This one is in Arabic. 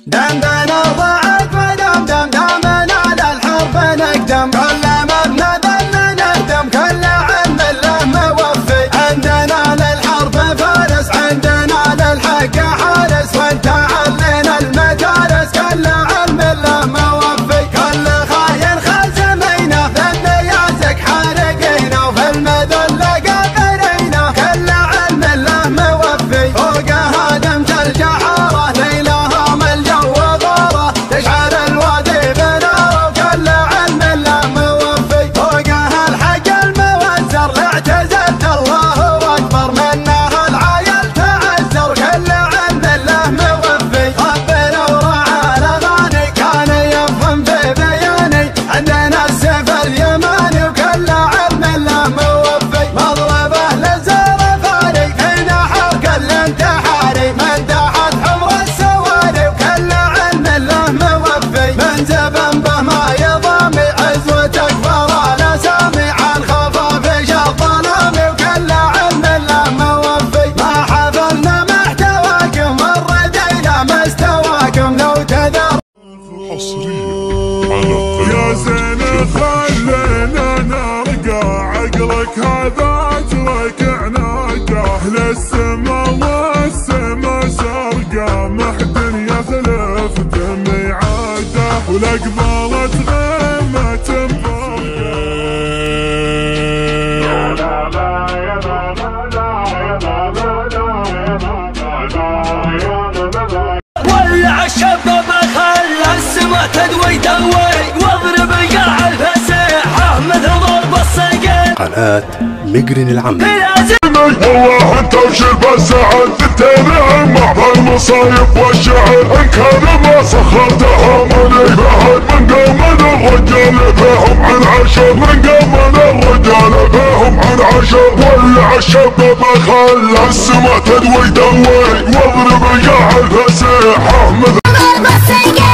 دمدنا ضاعت ودمدم دامنا للحرب نقدم كل مبنى ذل نهدم كل علم له موفي عندنا للحرب فارس عندنا للحق حارس وانت علينا المدارس كل علم له موفي كل خاين خازمينا في النيازك حارقينا وفي المذل قابرينا كل علم له موفي فوقها دمت الجحارة ليلها ملجا وغارة تشعل الوادي بناره وكل علم له موفي فوقها الحق الموزر لاعتزلت الله اكبر منها العايل تعذر كل علم له موفي ربنا ورعى الاغاني كان يفهم في بياني عندنا السيف اليماني وكل علم له موفي مضربه للزر فاري فينا حرق الانتحاري من داحت حمر السواري وكل علم له موفي من زبن به ما يضامي عزوتك فرا الاسامي عن خفافيش الظلامي وكل علم له موفي ما حفلنا محتواكم وردينا مستواكم لو تذر يا زين خلينا نرقى عقلك هذا اجرك عناقه للسما والسما زرقا محد يخلف دمي عاده ولقبالة غيمة ولع الشباب خلى السما تدوي دوي واضرب قاع الفسيحة مثل ضرب الصقر. قناة مقرن العمي والله انت وشرب السعد تتابع مع المصايب والشعر ان كان ما سخرتها مني بعد من قام الرجال فيهم عن عشر من قام الرجال فيهم عن عشر ولع الشباب خلى السما تدوي دوي واضرب قاع الفسيحة مثل ضرب الصقر.